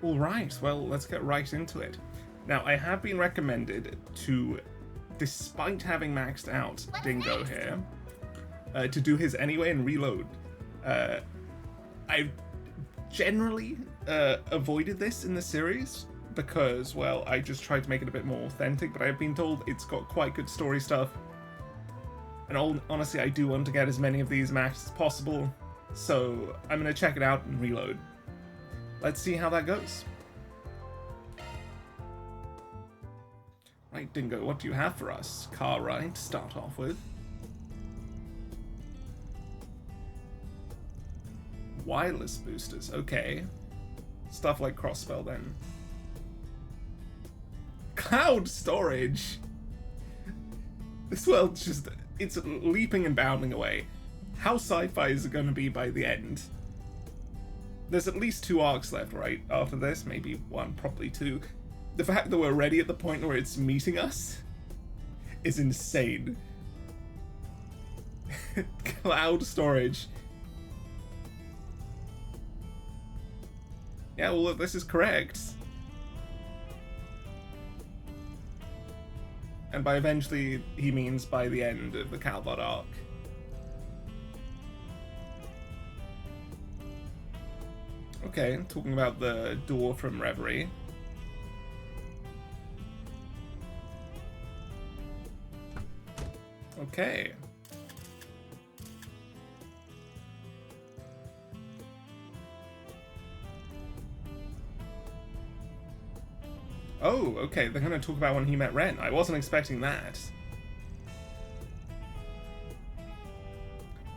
Alright, well, let's get right into it. Now, I have been recommended to, despite having maxed out Dingo here, to do his anyway and reload. I've generally avoided this in the series because, well, I just tried to make it a bit more authentic, but I've been told it's got quite good story stuff. And honestly, I do want to get as many of these maxed as possible, so I'm going to check it out and reload. Let's see how that goes. Right, Dingo, what do you have for us? Car ride to start off with. Wireless boosters, okay. Stuff like crossspell then. Cloud storage! This world's just, it's leaping and bounding away. How sci-fi is it going to be by the end? There's at least 2 arcs left, right? After this, maybe 1, probably 2. The fact that we're already at the point where it's meeting us is insane. Cloud storage. Yeah, well, this is correct. And by eventually, he means by the end of the Calvard arc. Okay, talking about the door from Reverie. Okay. Oh, okay, they're gonna talk about when he met Ren. I wasn't expecting that.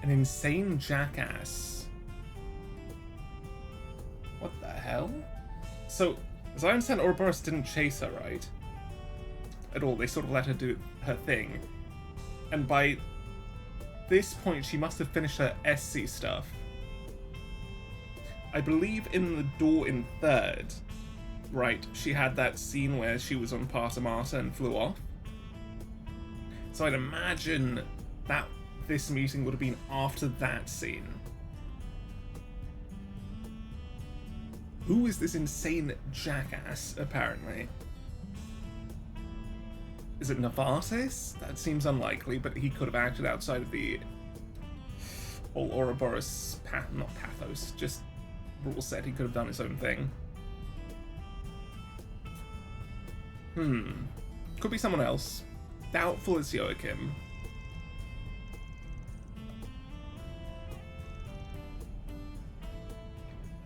An insane jackass. What the hell? So, as I understand, Ouroboros didn't chase her, right? At all, they sort of let her do her thing. And by this point, she must have finished her SC stuff. I believe in the door in 3rd, right, she had that scene where she was on Partamata and flew off. So I'd imagine that this meeting would have been after that scene. Who is this insane jackass, apparently? Is it Novartis? That seems unlikely, but he could have acted outside of the Ouroboros not pathos, just rule set. He could have done his own thing. Could be someone else. Doubtful it's Joachim.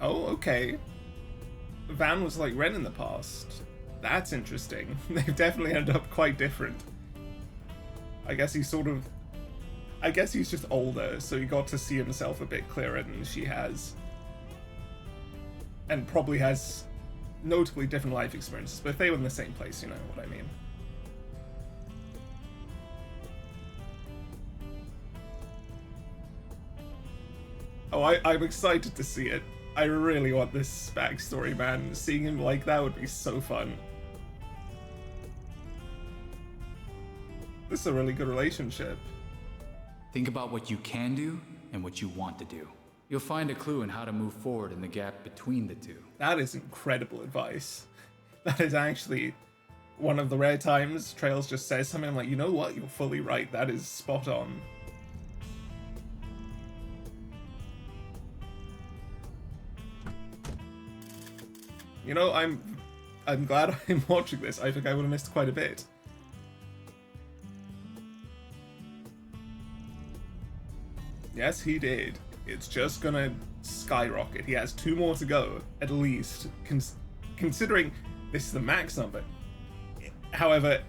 Oh, okay. Van was like Ren in the past. That's interesting. They've definitely ended up quite different. I guess he's just older, so he got to see himself a bit clearer than she has. And probably has notably different life experiences, but if they were in the same place, you know what I mean. Oh, I'm excited to see it. I really want this backstory, man. Seeing him like that would be so fun. This is a really good relationship. Think about what you can do and what you want to do. You'll find a clue in how to move forward in the gap between the two. That is incredible advice. That is actually one of the rare times Trails just says something, I'm like, you know what? You're fully right. That is spot on. You know, I'm glad I'm watching this. I think I would have missed quite a bit. Yes, he did. It's just gonna skyrocket. He has 2 more to go, at least, considering this is the max number. However,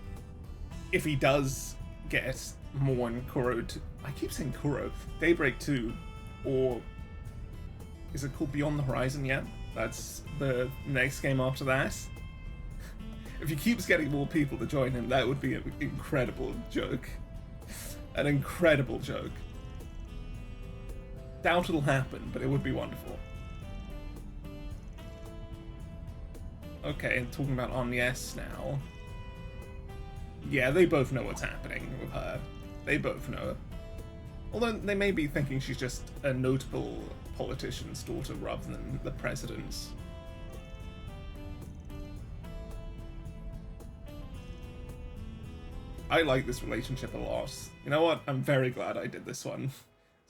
if he does get more in Kuro 2, I keep saying Kuro, Daybreak 2, or is it called Beyond the Horizon yet? That's the next game after that. If he keeps getting more people to join him, that would be an incredible joke. An incredible joke. Doubt it'll happen, but it would be wonderful. Okay, talking about Agnes now. Yeah, they both know what's happening with her. They both know. Although they may be thinking she's just a notable politician's daughter rather than the president's. I like this relationship a lot. You know what? I'm very glad I did this one.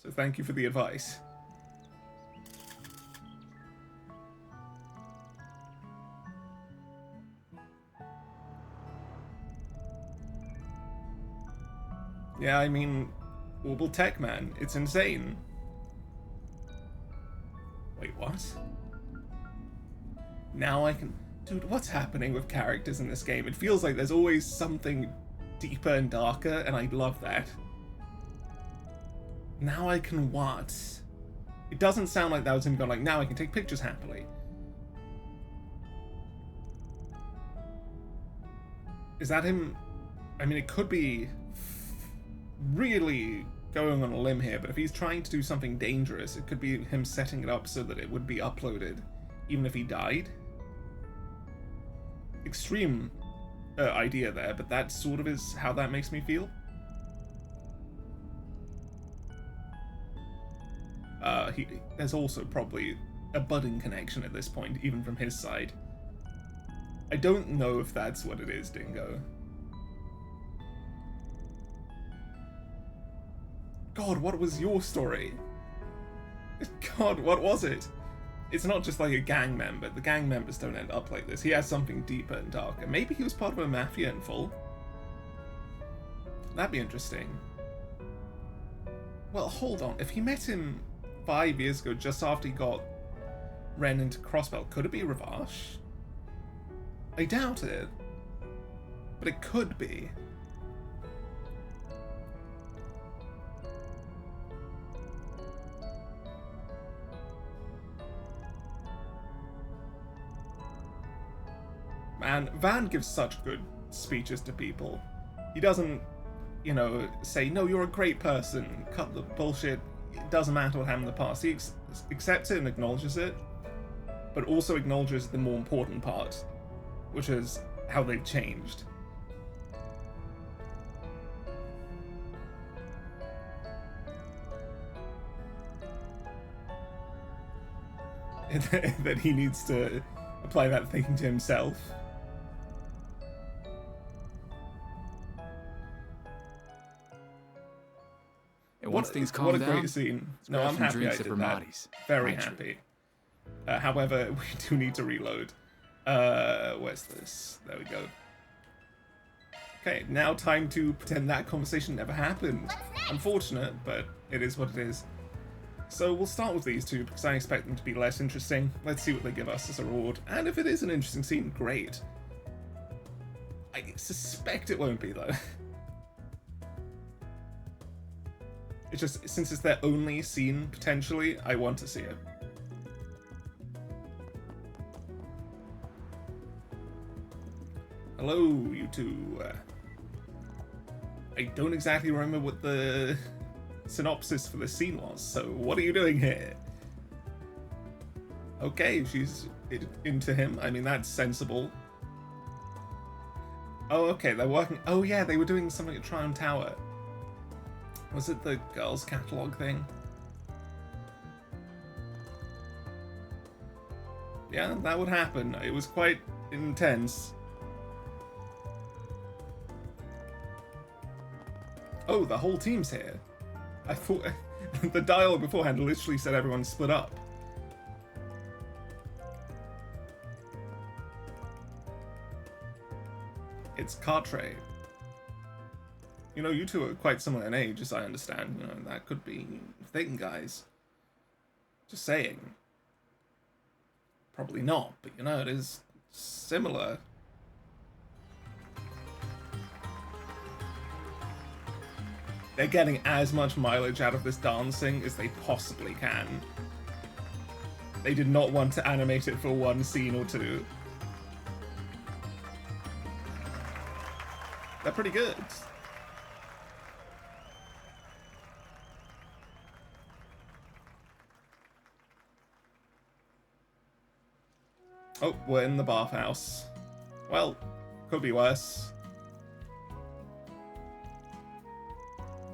So thank you for the advice. Yeah, I mean, Orbital Tech Man, it's insane. Wait, what? Now I can... Dude, what's happening with characters in this game? It feels like there's always something deeper and darker, and I love that. Now I can what? It doesn't sound like that was him going like, now I can take pictures happily. Is that him? I mean, it could be really going on a limb here, but if he's trying to do something dangerous, it could be him setting it up so that it would be uploaded, even if he died. Extreme idea there, but that sort of is how that makes me feel. There's also probably a budding connection at this point, even from his side. I don't know if that's what it is, Dingo. God, what was your story? God, what was it? It's not just like a gang member. The gang members don't end up like this. He has something deeper and darker. Maybe he was part of a mafia in full. That'd be interesting. Well, hold on. If he met him 5 years ago, just after he got ran into Crossbell, could it be Ravash? I doubt it. But it could be. Man, Van gives such good speeches to people. He doesn't, you know, say, no, you're a great person, cut the bullshit, it doesn't matter what happened in the past. He accepts it and acknowledges it, but also acknowledges the more important part, which is how they've changed. That he needs to apply that thinking to himself. And once things calm what a down, great scene. No, I'm happy I did that. Very happy. However, we do need to reload. Where's this? There we go. Okay, now time to pretend that conversation never happened. Unfortunate, but it is what it is. So we'll start with these two, because I expect them to be less interesting. Let's see what they give us as a reward. And if it is an interesting scene, great. I suspect it won't be, though. It's just, since it's their only scene, potentially, I want to see it. Hello, you two. I don't exactly remember what the synopsis for the scene was, so what are you doing here? Okay, she's into him. I mean, that's sensible. Oh, okay, they're working... Oh, yeah, they were doing something at Triumph Tower. Was it the girls' catalogue thing? Yeah, that would happen. It was quite intense. Oh, the whole team's here. I thought... the dialogue beforehand literally said everyone split up. It's Cartray. You know, you two are quite similar in age, as I understand. You know, that could be a thing, guys. Just saying. Probably not, but you know, it is similar. They're getting as much mileage out of this dancing as they possibly can. They did not want to animate it for one scene or two. They're pretty good. Oh, we're in the bathhouse. Well, could be worse.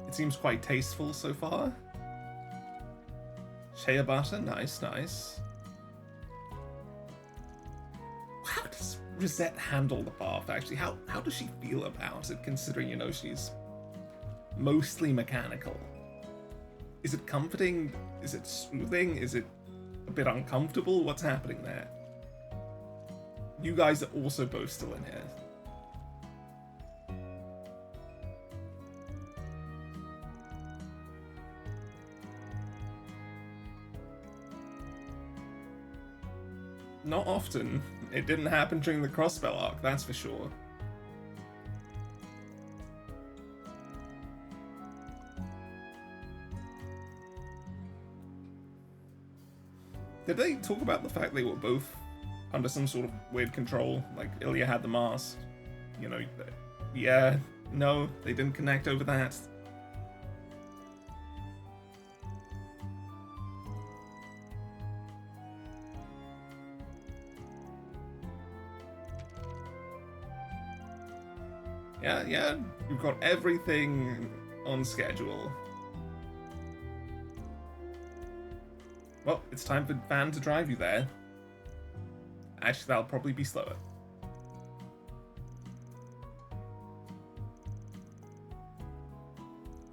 It seems quite tasteful so far. Shea butter, nice, nice. How does Rosette handle the bath, actually? How does she feel about it, considering, you know, she's mostly mechanical? Is it comforting? Is it soothing? Is it a bit uncomfortable? What's happening there? You guys are also both still in here. Not often. It didn't happen during the Crossbell arc, that's for sure. Did they talk about the fact they were both under some sort of weird control? Like, Ilya had the mask. You know, yeah, no, they didn't connect over that. Yeah, you've got everything on schedule. Well, it's time for Van to drive you there. Actually, that'll probably be slower.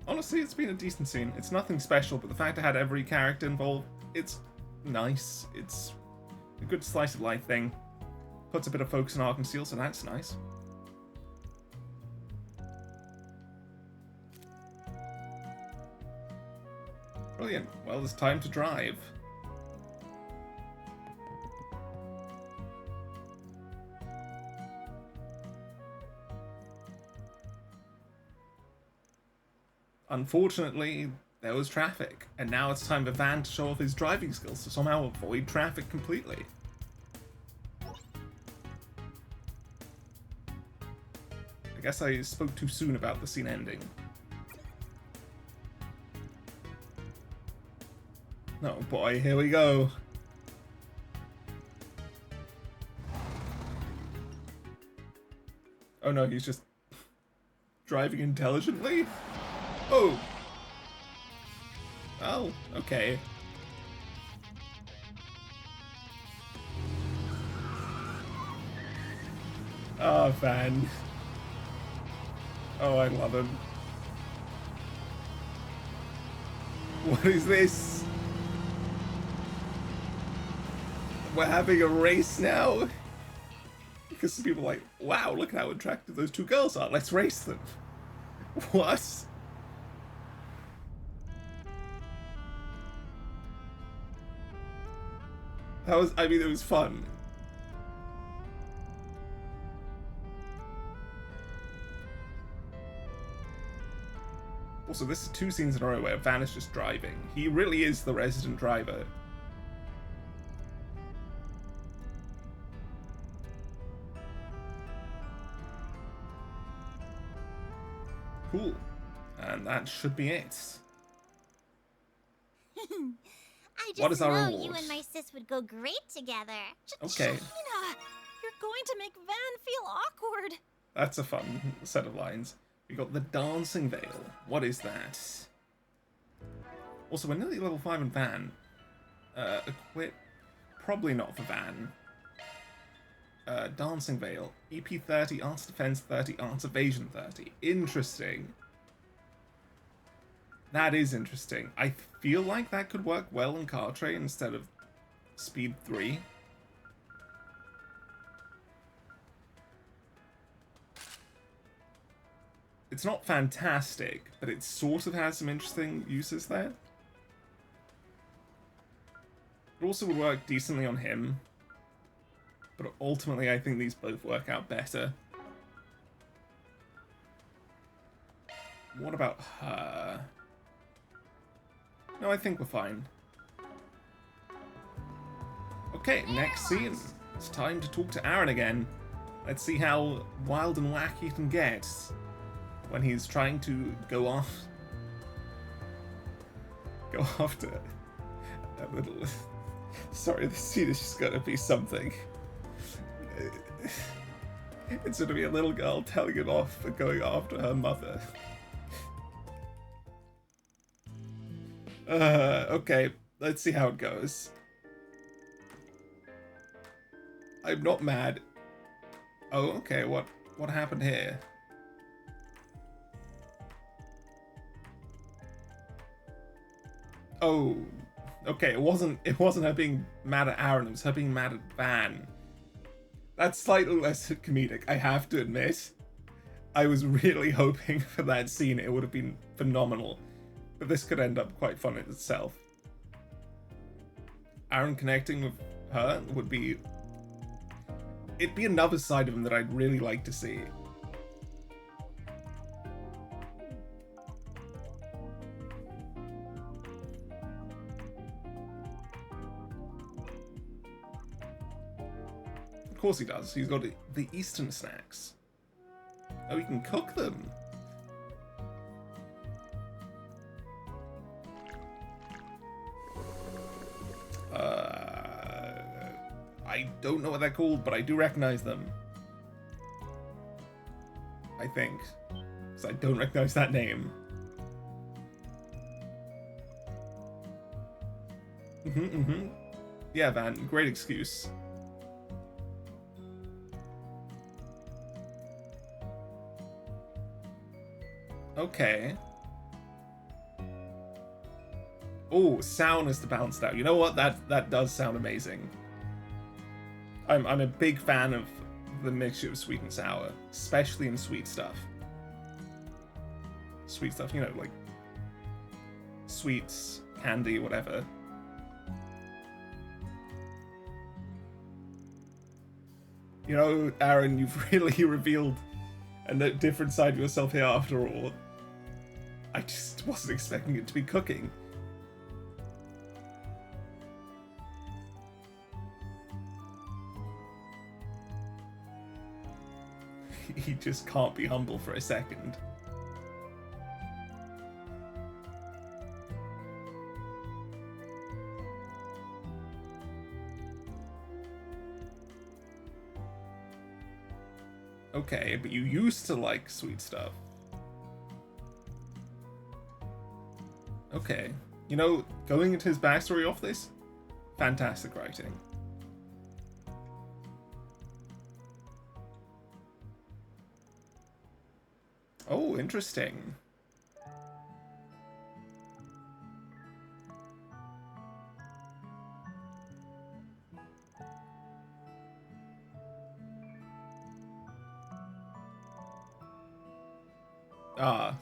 Honestly, it's been a decent scene. It's nothing special, but the fact it had every character involved, it's nice. It's a good slice of life thing. Puts a bit of focus on Arkham Steel, so that's nice. Brilliant. Well, it's time to drive. Unfortunately, there was traffic, and now it's time for Van to show off his driving skills to somehow avoid traffic completely. I guess I spoke too soon about the scene ending. Oh boy, here we go. Oh no, he's just driving intelligently? Oh! Oh, okay. Oh, Van. Oh, I love him. What is this? We're having a race now? Because some people are like, wow, look at how attractive those two girls are. Let's race them. What? That was, I mean, it was fun. Also, this is 2 scenes in a row where Van is just driving. He really is the resident driver. Cool. And that should be it. I What just is our know reward? you and my sis would go great together. Okay. Gina, you're going to make Van feel awkward. That's a fun set of lines. We got the Dancing Veil. What is that? Also, we're nearly level 5 in Van. Equip. Probably not for Van. Dancing Veil. EP 30, Arts Defense 30, Arts Evasion 30. Interesting. That is interesting. I feel like that could work well in Cartray instead of Speed 3. It's not fantastic, but it sort of has some interesting uses there. It also would work decently on him. But ultimately, I think these both work out better. What about her? No, I think we're fine. Okay, next scene. It's time to talk to Aaron again. Let's see how wild and wacky he can get when he's trying to go after a little... Sorry, this scene is just gonna be something. It's gonna be a little girl telling him off for going after her mother. Okay, let's see how it goes. I'm not mad. Oh, okay. What happened here? Oh, okay. It wasn't her being mad at Aaron. It was her being mad at Van. That's slightly less comedic, I have to admit. I was really hoping for that scene. It would have been phenomenal, but this could end up quite fun in itself. Aaron connecting with her would be... It'd be another side of him that I'd really like to see. Of course he does. He's got the Eastern snacks. Oh, he can cook them. I don't know what they're called, but I do recognize them. I think. Because I don't recognize that name. Yeah, Van, great excuse. Okay. Oh, sourness to balance it out. You know what? That does sound amazing. I'm a big fan of the mixture of sweet and sour, especially in sweet stuff. Sweet stuff, you know, like sweets, candy, whatever. You know, Aaron, you've really revealed a different side of yourself here after all. I just wasn't expecting it to be cooking. He just can't be humble for a second. Okay, but you used to like sweet stuff. Okay. You know, going into his backstory off this, fantastic writing. Oh, interesting. Ah.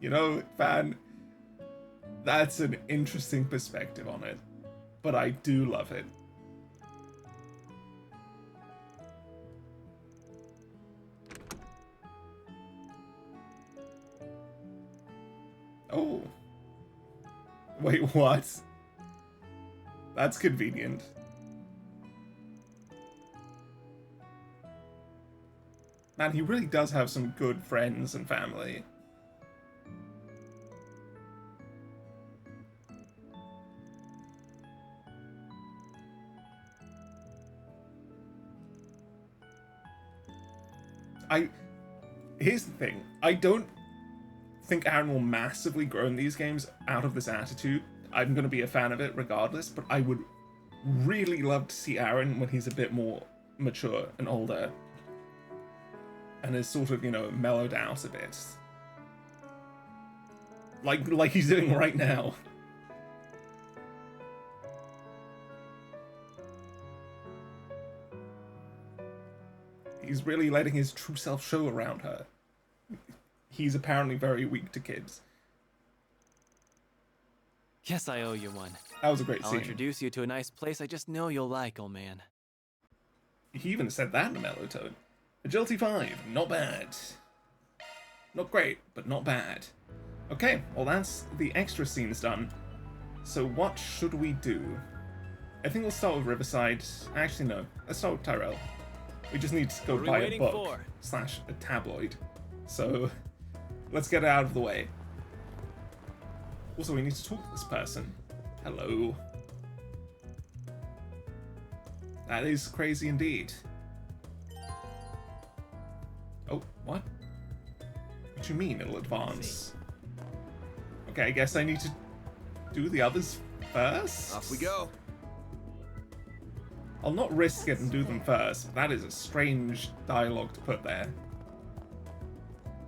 You know, Van, that's an interesting perspective on it, but I do love it. Oh. Wait, what? That's convenient. Man, he really does have some good friends and family. Here's the thing. I don't think Aaron will massively grow in these games out of this attitude. I'm going to be a fan of it regardless, but I would really love to see Aaron when he's a bit more mature and older. And is sort of, you know, mellowed out a bit. Like he's doing right now. He's really letting his true self show around her. He's apparently very weak to kids. Guess I owe you one. That was a great I'll scene. introduce you to a nice place I just know you'll like, old man. He even said that in a mellow tone. Agility 5, not bad. Not great, but not bad. Okay, well that's the extra scenes done. So what should we do? I think we'll start with Riverside. Actually, no. Let's start with Tyrell. We just need to go What are we buy a waiting book for? / a tabloid. So let's get it out of the way. Also, we need to talk to this person. Hello. That is crazy indeed. Oh, what? What do you mean it'll advance? Okay, I guess I need to do the others first? Off we go. I'll not risk it and do them first. That is a strange dialogue to put there.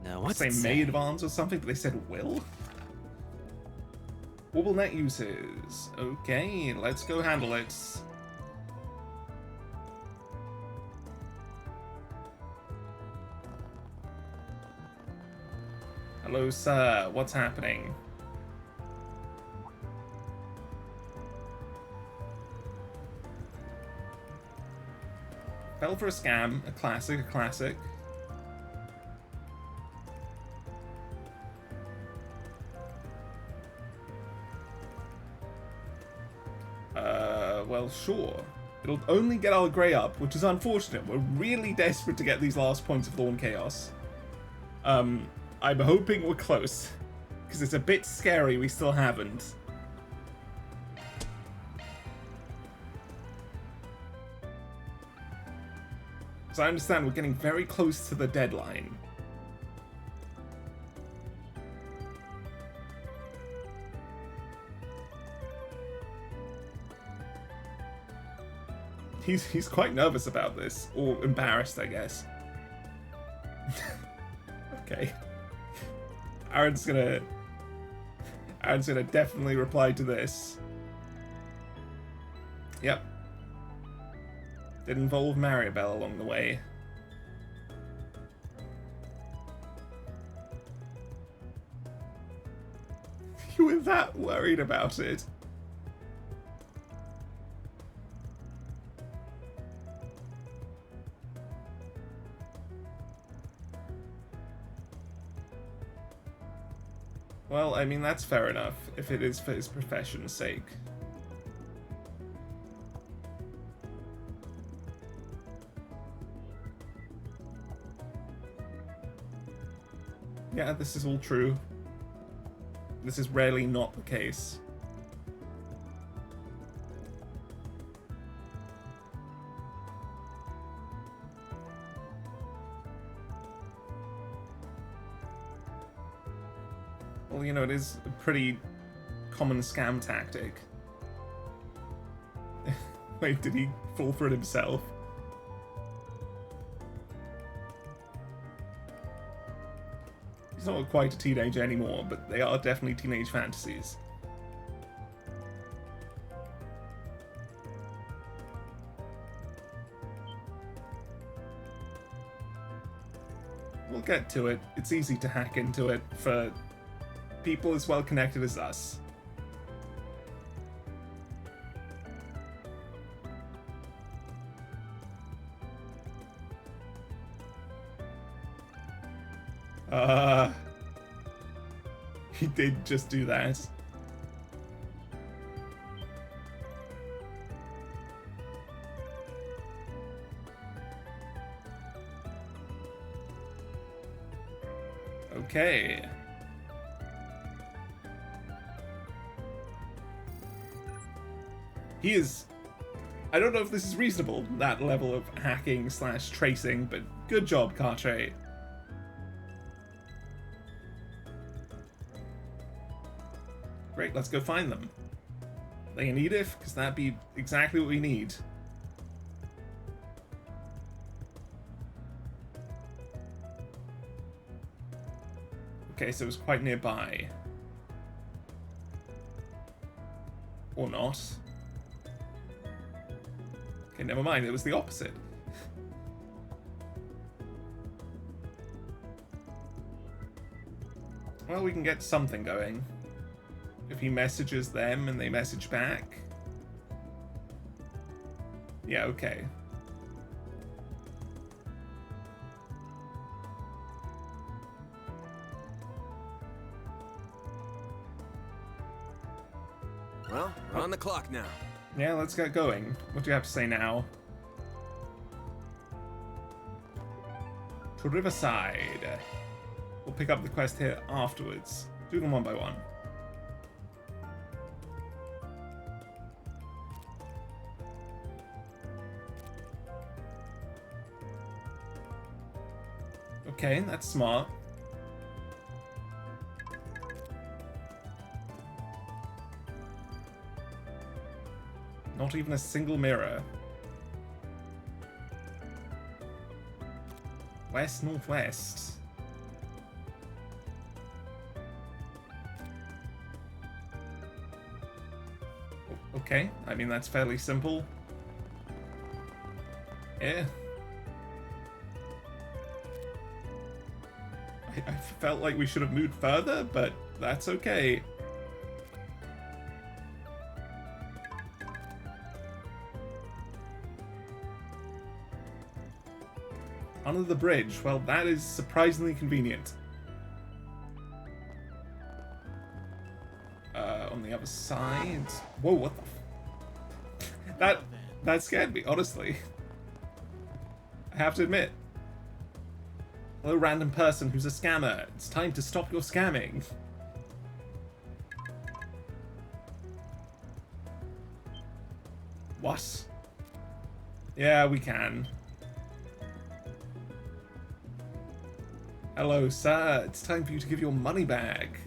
Now what's Say it may say? advance or something, but they said will? Wobble net uses. Okay, let's go handle it. Hello, sir. What's happening? Fell for a scam. A classic, a classic. Well, sure. It'll only get our grey up, which is unfortunate. We're really desperate to get these last points of Thorn Chaos. I'm hoping we're close, because it's a bit scary we still haven't. So I understand we're getting very close to the deadline. He's quite nervous about this, or embarrassed, I guess. Okay. Aaron's gonna definitely reply to this. Yep. Did involve Maribel along the way. You were that worried about it? Well, I mean, that's fair enough, if it is for his profession's sake. Yeah, this is all true. This is rarely not the case. Well, you know, it is a pretty common scam tactic. Wait, did he fall for it himself? He's not quite a teenager anymore, but they are definitely teenage fantasies. We'll get to it. It's easy to hack into it for people as well connected as us. He did just do that. Okay. He is... I don't know if this is reasonable, that level of hacking slash tracing, but good job, Cartray. Great, let's go find them. They in Edith, because that'd be exactly what we need. Okay, so it was quite nearby. Or not. Okay, never mind, it was the opposite. Well, we can get something going. If he messages them and they message back. Yeah, okay. Well, we're on the clock now. Yeah, let's get going. What do you have to say now? To Riverside. We'll pick up the quest here afterwards. Do them one by one. Okay, that's smart. Not even a single mirror. West, northwest. Okay, I mean, that's fairly simple. Yeah. I felt like we should have moved further, but that's okay. Under the bridge. Well, that is surprisingly convenient. On the other side. Whoa, what the that scared me, honestly. I have to admit. Hello, random person who's a scammer. It's time to stop your scamming. What? Yeah, we can. Hello, sir. It's time for you to give your money back.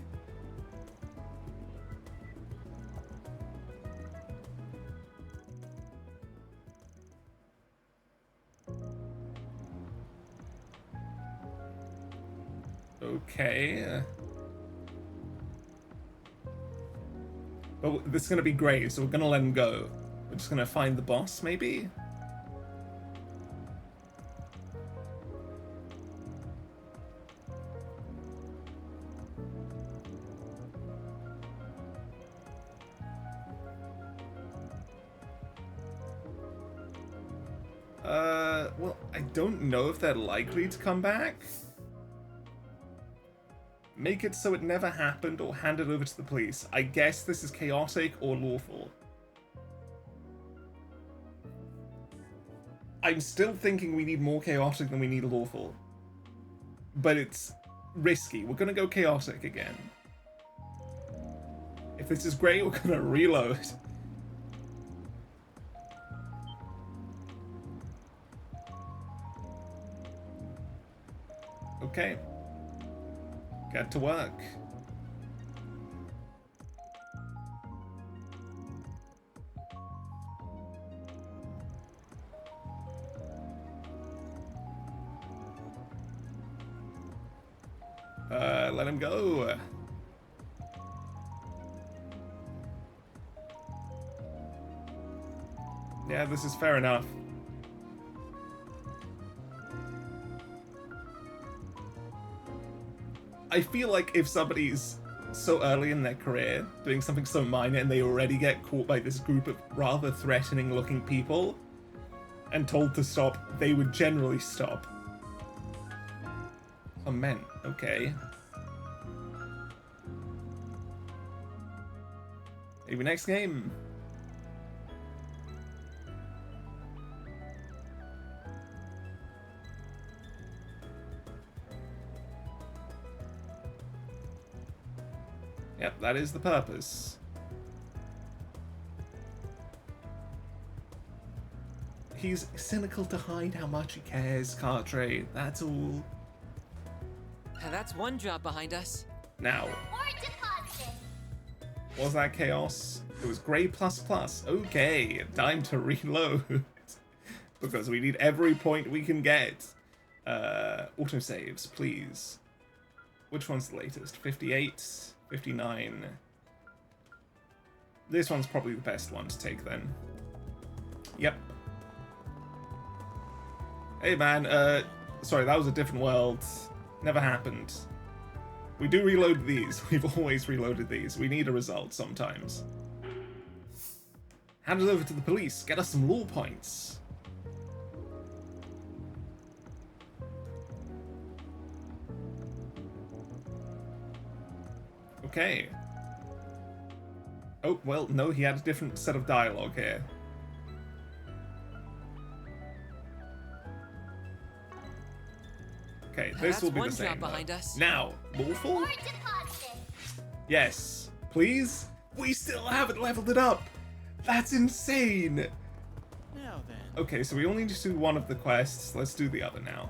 Okay. But this is going to be great, so we're going to let him go. We're just going to find the boss, maybe? Well, I don't know if they're likely to come back. Make it so it never happened or hand it over to the police. I guess this is chaotic or lawful. I'm still thinking we need more chaotic than we need lawful. But it's risky. We're gonna go chaotic again. If this is great, we're gonna reload. Okay. Get to work. Let him go. Yeah, this is fair enough. I feel like if somebody's so early in their career doing something so minor and they already get caught by this group of rather threatening looking people and told to stop, they would generally stop. Oh, men. Okay. Maybe next game. Yep, that is the purpose. He's cynical to hide how much he cares, Cartray. That's all. That's one job behind us. Now, was that chaos? It was grey plus plus. Okay, time to reload. Because we need every point we can get. Autosaves, please. Which one's the latest? 58, 59. This one's probably the best one to take then. Yep. Hey man, sorry, that was a different world. Never happened. We do reload these. We've always reloaded these. We need a result sometimes. Hand it over to the police. Get us some law points. Okay. Oh, well, no, he had a different set of dialogue here. Okay, this will be the same. Behind us. Now, lawful? Yes. Please? We still haven't leveled it up! That's insane! Now then. Okay, so we only need to do one of the quests. Let's do the other now.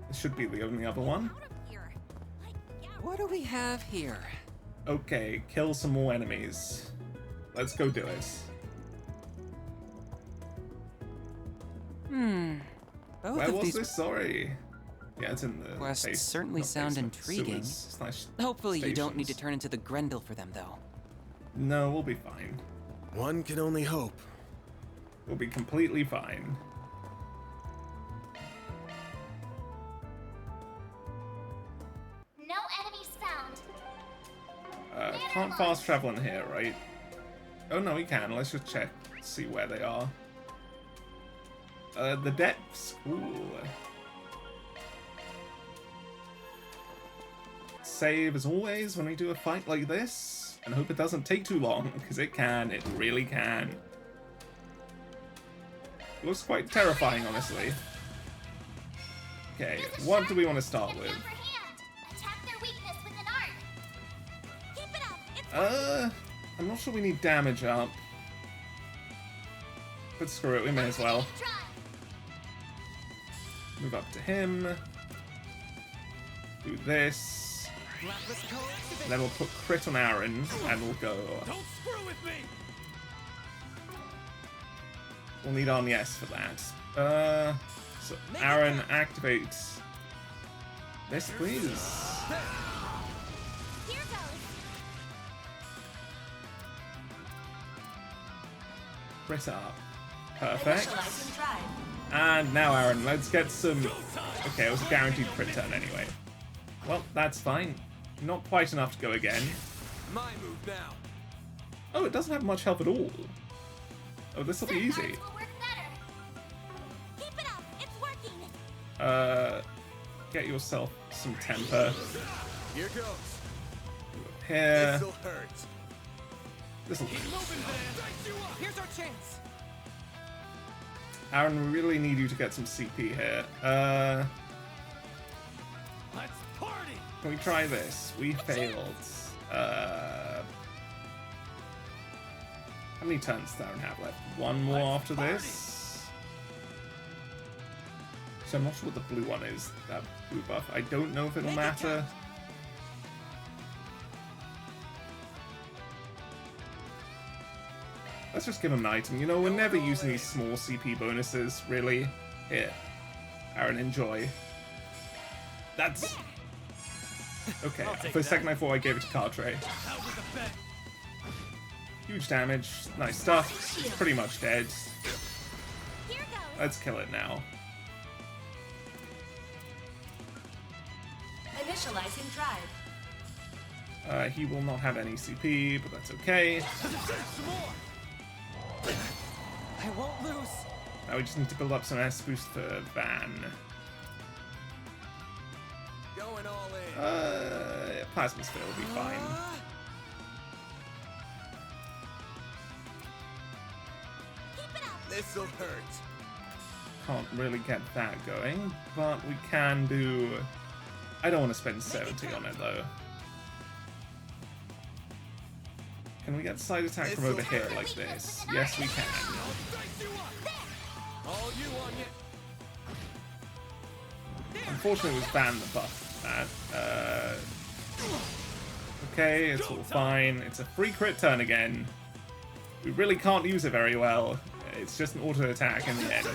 This should be the only other one. What do we have here? Okay, kill some more enemies. Let's go do it. Both Where of was these this? Sorry. Yeah, it's in the quests base- certainly not sound basement, intriguing. sewers / Hopefully you don't need to stations. turn into the Grendel for them, though. No, we'll be fine. One can only hope. We'll be completely fine. No enemies found. Can't fast travel in here, right? Oh no, we can. Let's just check, see where they are. The depths. Ooh. Save as always when we do a fight like this, and hope it doesn't take too long, because it can. It really can. Looks quite terrifying, honestly. Okay, what do we want to start with? Attack their weakness with an arc. Keep it up. It's I'm not sure we need damage up. But screw it, we may as well. try. Move up to him. Do this. Then we'll put crit on Aaron, and we'll go. Don't screw with me! We'll need Arnies for that. So Aaron activates this, please. Here goes. Crit up. Perfect. And now, Aaron, let's get some. Okay, it was a guaranteed crit turn anyway. Well, that's fine. Not quite enough to go again. My move now. Oh, it doesn't have much health at all. Oh, this will be easy. Cards will work better. Keep it up. It's working. Get yourself some temper. Here goes. Here. This'll hurt. This'll. Here's our chance. Aaron, we really need you to get some CP here. Let's party! Can we try this? We failed. How many turns does Aaron have left? One more after this. So I'm not sure what the blue one is, that blue buff. I don't know if it'll matter. Let's just give him an item. You know, we're never using these small CP bonuses, really. Here. Aaron, enjoy. That's... Okay, for a second I thought I gave it to Cartray. Huge damage, nice stuff. It's pretty much dead. Here goes. Let's kill it now. Initializing drive. He will not have any CP, but that's okay. I won't lose. Now we just need to build up some S boost for Van. Going all in. Plasma Sphere will be fine. Keep it up. This'll hurt. Can't really get that going, but we can do... I don't want to spend 70 on it though. Can we get side attack from over here like this? Yes, we can. All you on you. Unfortunately, it was Van that buffed that. Okay, it's all fine. It's a free crit turn again. We really can't use it very well. It's just an auto attack in the end,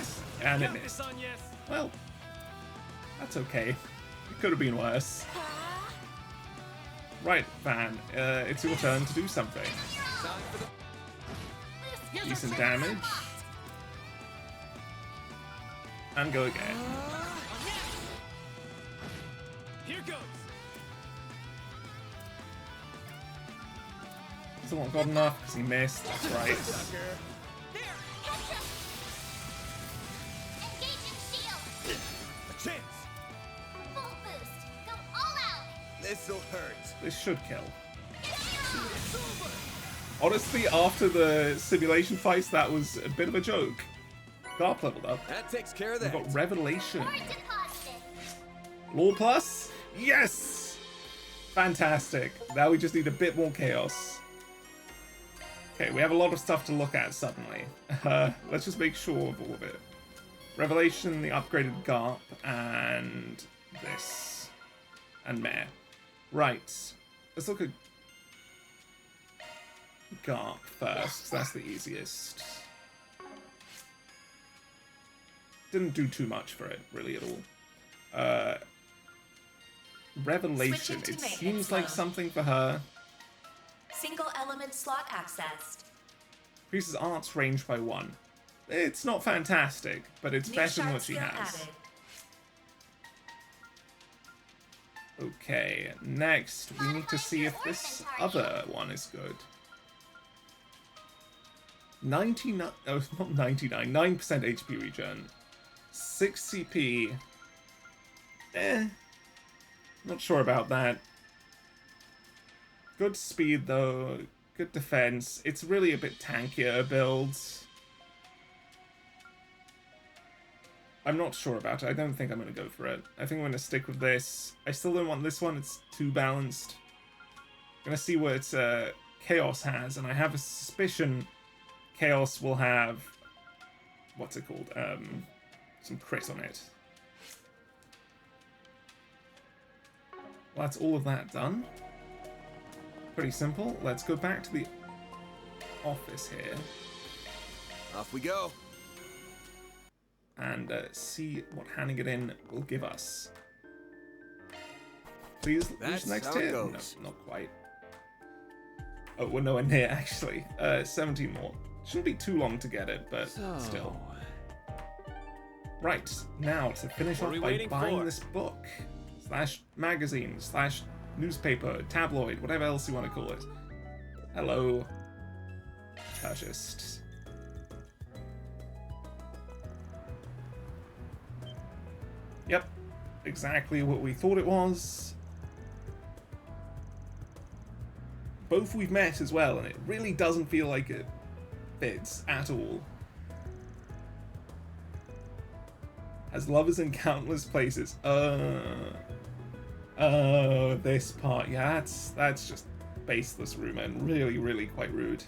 and it missed. Well, that's okay. It could have been worse. Right, Van, it's your turn to do something. Decent damage. And go again. Here goes. Still not got enough because he missed, that's right. Sucker. Engaging shield. A chance. Full boost. Go all out. This'll hurt. This should kill. Honestly, after the simulation fights, that was a bit of a joke. Garp leveled up. That takes care of We've that. got Revelation. More deposited. Law Plus? Yes! Fantastic. Now we just need a bit more chaos. Okay, we have a lot of stuff to look at suddenly. Let's just make sure of all of it. Revelation, the upgraded Garp, and this. And Mare. Right. Let's look at Garp first, 'cause that's the easiest. didn't do too much for it, really, at all. Revelation. Switching It to seems maintenance like mode. something for her. Single element slot accessed. Increases arts range by 1. It's not fantastic, but it's New better than shard what she skill has. added. Okay, next we need to see if this other one is good. 99, oh, not 99, 9% HP regen. 6 CP. Not sure about that. Good speed though, good defense. It's really a bit tankier builds. I'm not sure about it. I don't think I'm going to go for it. I think I'm going to stick with this. I still don't want this one. It's too balanced. I'm going to see what Chaos has, and I have a suspicion Chaos will have... What's it called? Some crit on it. Well, that's all of that done. Pretty simple. Let's go back to the office here. Off we go. And see what handing it in will give us. Please reach That's the next how it tier. goes. No, not quite. Oh, we're nowhere near actually. 17 more. Shouldn't be too long to get it, but still. Right, now to finish What are off we by waiting buying for? this book. Slash magazine, slash newspaper, tabloid, whatever else you want to call it. Hello. Purchased. Yep, exactly what we thought it was. Both we've met as well, and it really doesn't feel like it fits at all. Has lovers in countless places. This part, yeah, that's just baseless rumor and really, really quite rude.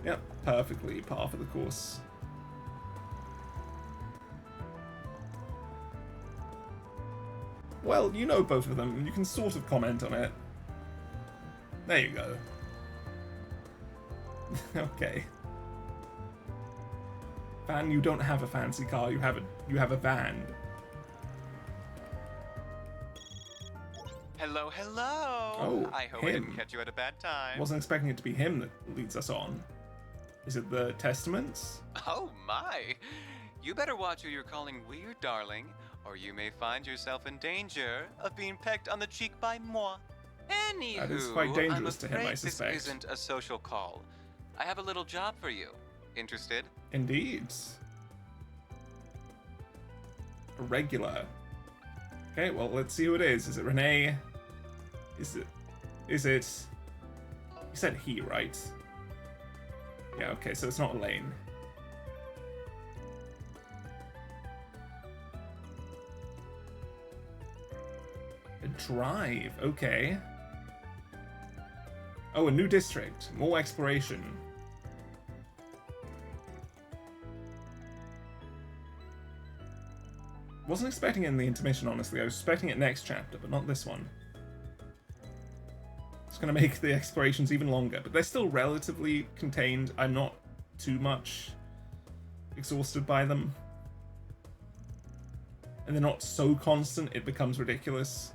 Yep, perfectly par for the course. Well, you know both of them, you can sort of comment on it. There you go. Okay. Van, you don't have a fancy car, you have a van. Hello, hello! Oh, I hope I him. didn't catch you at a bad time. Wasn't expecting it to be him that leads us on. Is it the Testaments? Oh my! You better watch who you're calling weird, darling, or you may find yourself in danger of being pecked on the cheek by moi. Anywho, That is quite dangerous I'm to him, I afraid suspect. This isn't a social call. I have a little job for you. Interested? Indeed. A regular. Okay, well, let's see who it is. Is it Renee? Is it... You said he, right? Yeah, okay, so it's not Elaine. A drive, okay. Oh, a new district. More exploration. Wasn't expecting it in the intermission, honestly. I was expecting it next chapter, but not this one. It's going to make the explorations even longer, but they're still relatively contained. I'm not too much exhausted by them. And they're not so constant, it becomes ridiculous.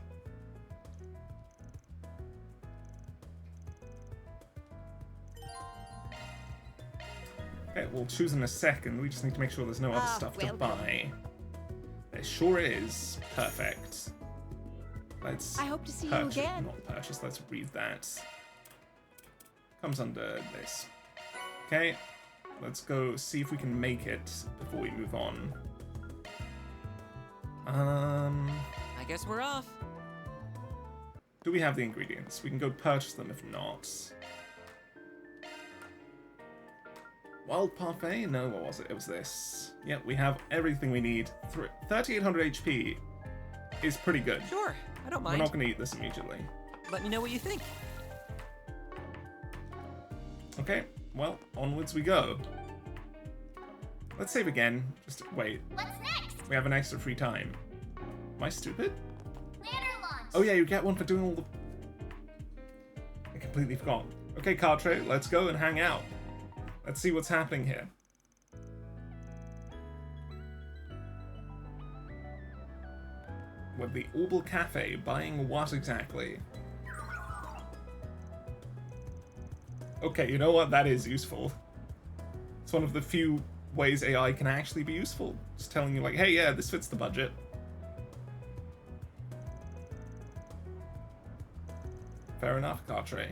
Okay, we'll choose in a second. We just need to make sure there's no other stuff to buy. There sure is. Perfect. Let's I hope to see you purchase, again. not purchase, let's read that. Comes under this. Okay, let's go see if we can make it before we move on. I guess we're off. Do we have the ingredients? We can go purchase them if not. Wild Parfait? No, what was it? It was this. Yep, we have everything we need. 3800 HP is pretty good. Sure, I don't We're mind. not going to eat this immediately. Let me know what you think. Okay, well, onwards we go. Let's save again. Just wait. What's next? We have an extra free time. Am I stupid? Ladder launch. Oh yeah, you get one for doing all the... I completely forgot. Okay, Cartre, let's go and hang out. Let's see what's happening here. With the Orbital Cafe, buying what exactly? Okay, you know what? That is useful. It's one of the few ways AI can actually be useful. Just telling you like, hey, yeah, this fits the budget. Fair enough, Cartre.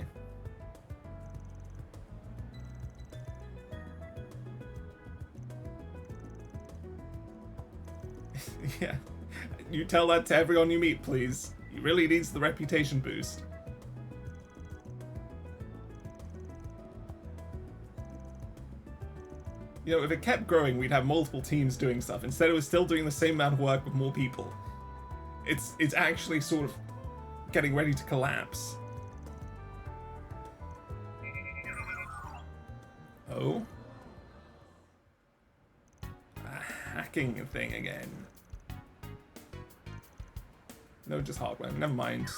Yeah. You tell that to everyone you meet, please. He really needs the reputation boost. You know, if it kept growing, we'd have multiple teams doing stuff. Instead, it was still doing the same amount of work with more people. It's actually sort of getting ready to collapse. Oh? A hacking thing again. No, just hardware. Never mind.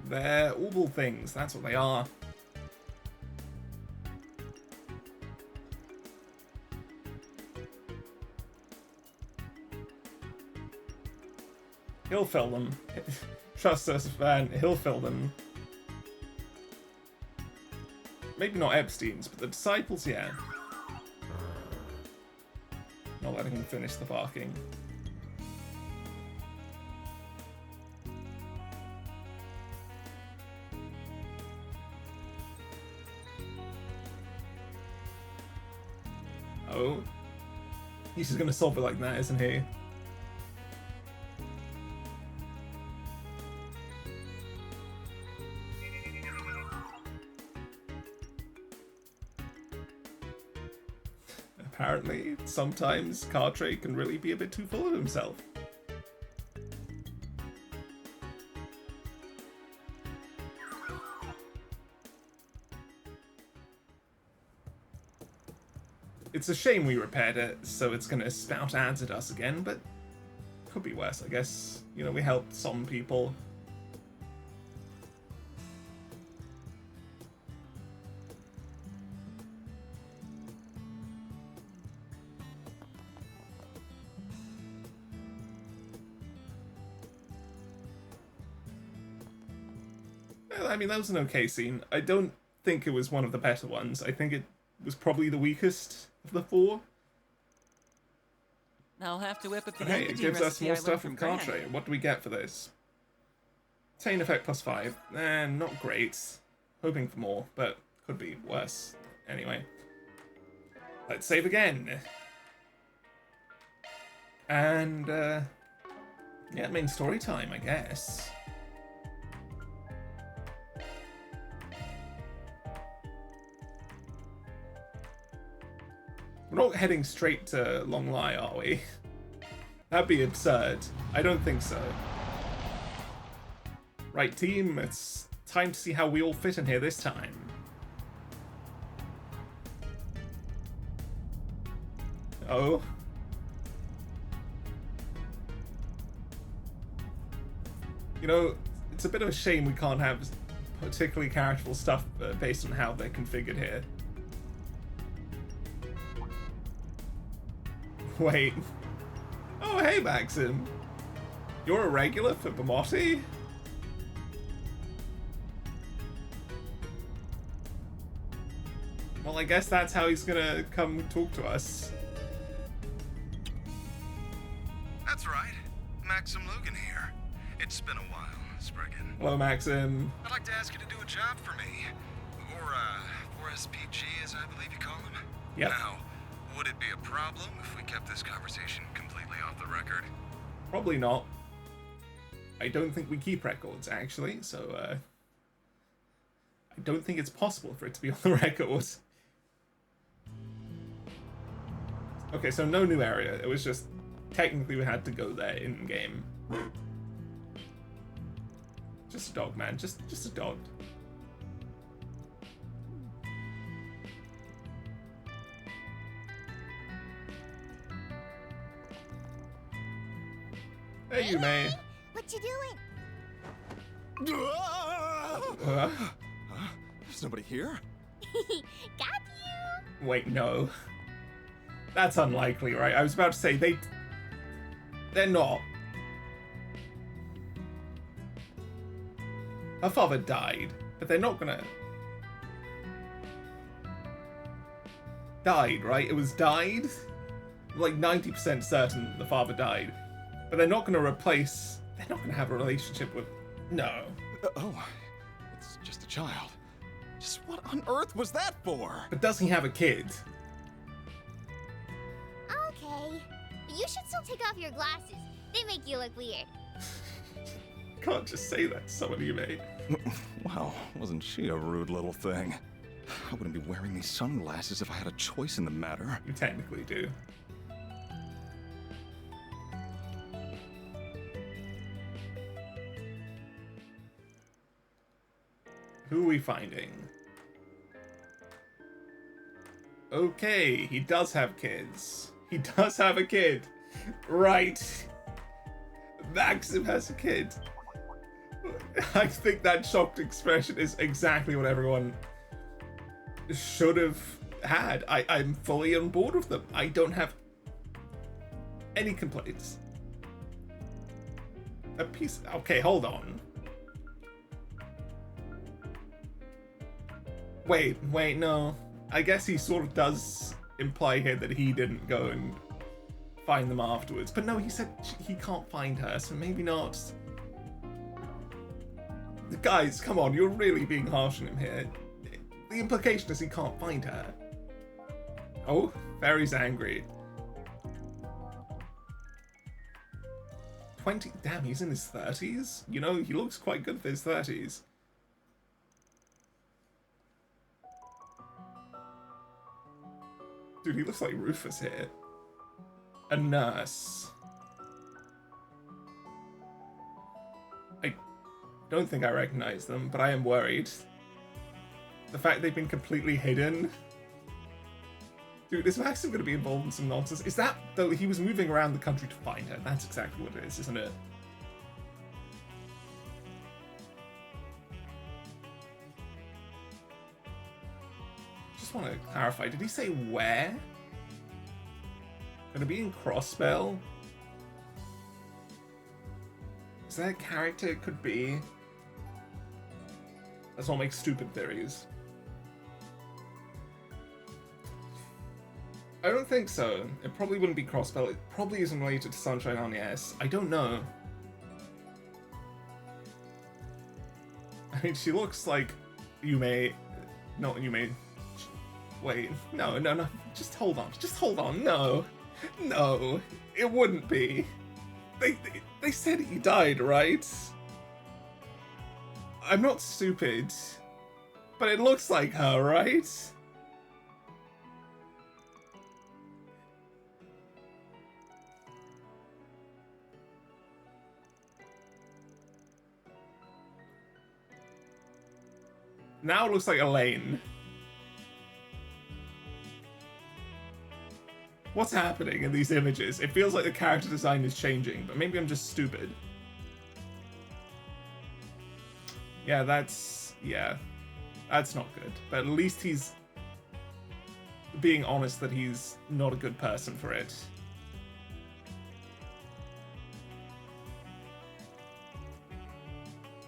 They're orbital things. That's what they are. He'll fill them. Trust us, Van. He'll fill them. Maybe not Epstein's, but the disciples, yeah. Not letting him finish the barking. Oh. He's just gonna solve it like that, isn't he? Apparently, sometimes Cartre can really be a bit too full of himself. It's a shame we repaired it, so it's gonna spout ads at us again, but could be worse, I guess. You know, we helped some people. I mean, that was an okay scene. I don't think it was one of the better ones. I think it was probably the weakest of the four. I'll have to whip up the Hey, it empathy gives us recipe more I learned stuff from with Gran. Cartre. What do we get for this? Chain effect +5. Not great. Hoping for more, but could be worse. Anyway. Let's save again. And, yeah, main story time, I guess. We're not heading straight to Long Lie, are we? That'd be absurd. I don't think so. Right, team, it's time to see how we all fit in here this time. Oh. You know, it's a bit of a shame we can't have particularly characterful stuff based on how they're configured here. Wait. Oh, hey, Maxim. You're a regular for Bamotti? Well, I guess that's how he's gonna come talk to us. That's right. Maxim Lugan here. It's been a while, Spriggan. Hello, Maxim. I'd like to ask you to do a job for me. Or SPG, as I believe you call him. Yep. Now, would it be a problem if we kept this conversation completely off the record? Probably not. I don't think we keep records, actually, so, I don't think it's possible for it to be on the record. Okay, so no new area. It was just, technically we had to go there in-game. Just a dog, man. Just a dog. Hey, you may. What you doing? There's nobody here? Got you. Wait, no. That's unlikely, right? I was about to say, they're not. Her father died, but they're not gonna... Died, right? It was died? Like 90% certain the father died. But they're not gonna replace... They're not gonna have a relationship with... No. Oh, it's just a child. Just what on earth was that for? But does he have a kid? Okay. You should still take off your glasses. They make you look weird. Can't just say that to someone you made. Well, wasn't she a rude little thing? I wouldn't be wearing these sunglasses if I had a choice in the matter. You technically do. Who are we finding? Okay, he does have kids. He does have a kid. Right. Maxim has a kid. I think that shocked expression is exactly what everyone should have had. I'm fully on board with them. I don't have any complaints. A piece... Okay, hold on. Wait, no. I guess he sort of does imply here that he didn't go and find them afterwards. But no, he said he can't find her, so maybe not. Guys, come on, you're really being harsh on him here. The implication is he can't find her. Oh, Fairy's angry. 20... Damn, he's in his 30s? You know, he looks quite good for his 30s. Dude, he looks like Rufus here. A nurse. I don't think I recognize them, but I am worried. The fact they've been completely hidden. Dude, is Maxim going to be involved in some nonsense? Is that, though, he was moving around the country to find her? That's exactly what it is, isn't it? Just want to clarify, did he say where? Gonna be in Crossbell? Is that a character it could be? Let's not make stupid theories. I don't think so. It probably wouldn't be Crossbell. It probably isn't related to Sunshine on the S. I don't know. I mean, she looks like Yume. Not Yume. Wait, no. Just hold on. No, it wouldn't be. They said he died, right? I'm not stupid, but it looks like her, right? Now it looks like Elaine. What's happening in these images? It feels like the character design is changing, but maybe I'm just stupid. Yeah, that's not good. But at least he's being honest that he's not a good person for it.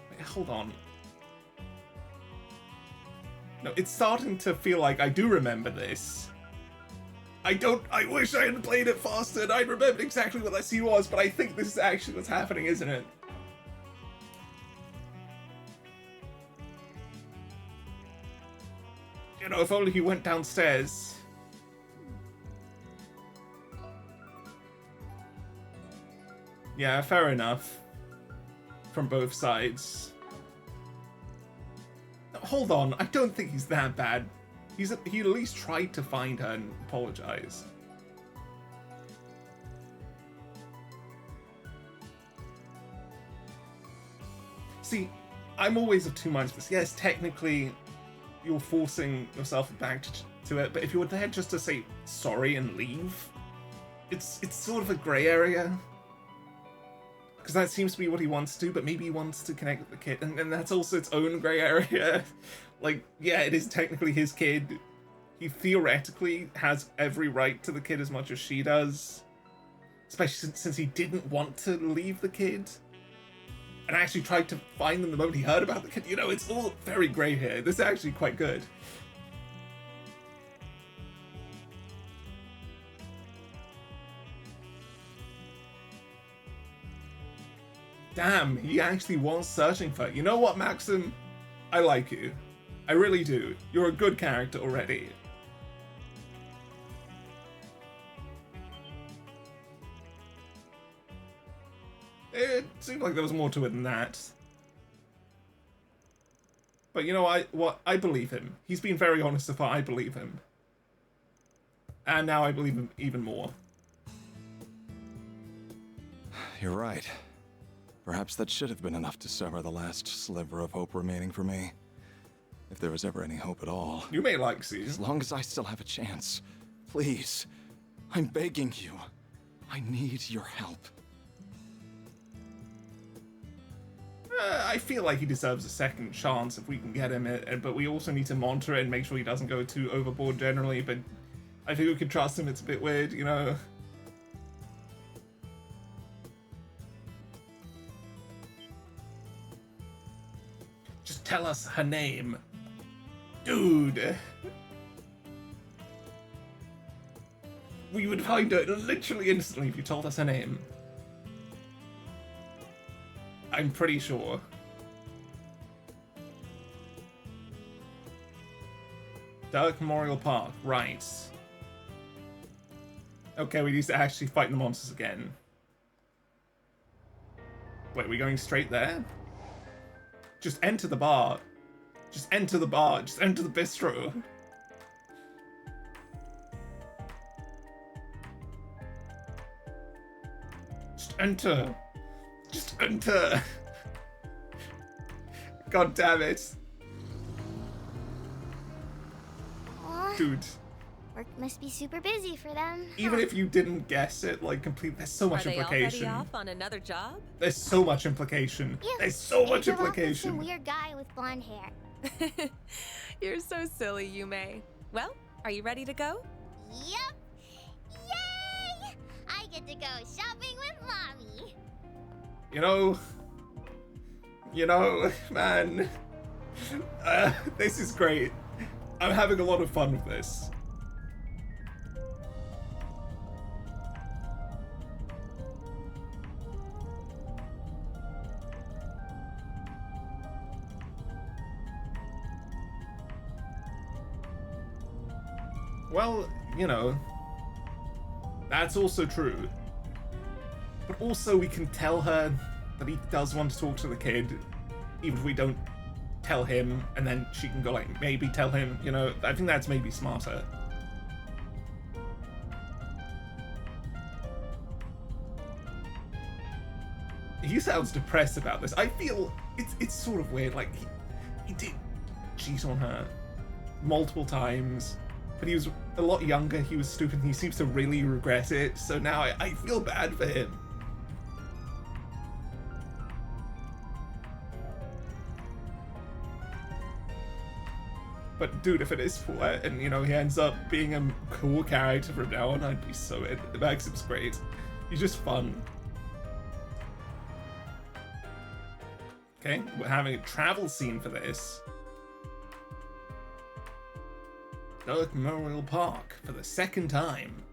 Wait, hold on. No, it's starting to feel like I do remember this. I wish I had played it faster and I'd remembered exactly what that scene was, but I think this is actually what's happening, isn't it? You know, if only he went downstairs. Yeah, fair enough. From both sides. Hold on, I don't think he's that bad. He at least tried to find her and apologize. See, I'm always of two minds for this. Yes, technically, you're forcing yourself back to it, but if you were there just to say sorry and leave, it's sort of a grey area. Because that seems to be what he wants to, but maybe he wants to connect with the kid, and that's also its own grey area. Like, yeah, it is technically his kid. He theoretically has every right to the kid as much as she does. Especially since he didn't want to leave the kid. And actually tried to find them the moment he heard about the kid. You know, it's all very grey here. This is actually quite good. Damn, he actually was searching for it. You know what, Maxim? I like you. I really do. You're a good character already. It seemed like there was more to it than that. But you know, I believe him. He's been very honest so far. I believe him. And now I believe him even more. You're right. Perhaps that should have been enough to sever the last sliver of hope remaining for me. If there was ever any hope at all. You may like C. As long as I still have a chance. Please. I'm begging you. I need your help. I feel like he deserves a second chance if we can get him, but we also need to monitor it and make sure he doesn't go too overboard generally, but I think we can trust him. It's a bit weird, you know? Just tell us her name. Dude. We would find her literally instantly if you told us her name. I'm pretty sure. Dark Memorial Park, right. Okay, we need to actually fight the monsters again. Wait, are we going straight there? Just enter the bar. Just enter the bar. Just enter the bistro. Just enter. Just enter. God damn it. Aw, Dude. work must be super busy for them. Even if you didn't guess it, like, complete, there's so much Are they implication. already off on another job? There's so much implication. Yeah, There's so much Angela, implication. Some weird guy with blonde hair. You're so silly, Yume. Well, are you ready to go? Yep. Yay! I get to go shopping with mommy. You know, man, this is great. I'm having a lot of fun with this. Well, you know, that's also true. But also we can tell her that he does want to talk to the kid, even if we don't tell him, and then she can go, like, maybe tell him, you know. I think that's maybe smarter. He sounds depressed about this. I feel it's sort of weird, like, he did cheat on her multiple times, but he was a lot younger, he was stupid, and he seems to really regret it, so now I feel bad for him. But dude, if it is Follett and, you know, he ends up being a cool character from now on, I'd be so in. Maxim's great. He's just fun. Okay, we're having a travel scene for this. Dark Memorial Park for the second time.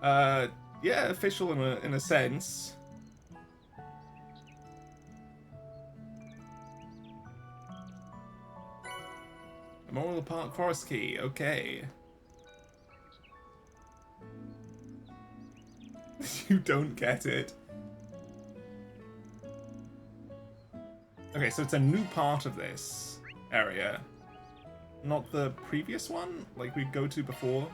Yeah, official in a sense. Memorial Park Forest Key, okay. You don't get it. Okay, so it's a new part of this area. Not the previous one, like we'd go to before.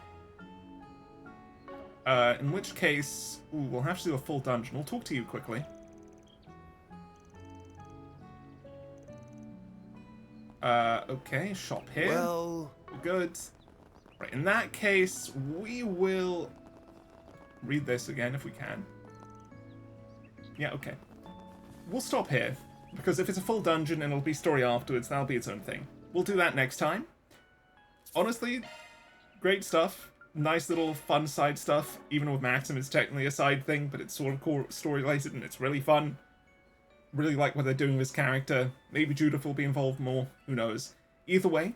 In which case, ooh, we'll have to do a full dungeon. We'll talk to you quickly. Okay, shop here. Well, Good. Right, in that case, we will read this again if we can. Yeah, okay. We'll stop here, because if it's a full dungeon and it'll be story afterwards, that'll be its own thing. We'll do that next time. Honestly, great stuff. Nice little fun side stuff. Even with Maxim, it's technically a side thing, but it's sort of core story related and it's really fun. Really like what they're doing with his character. Maybe Judith will be involved more. Who knows? Either way,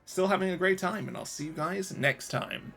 still having a great time, and I'll see you guys next time.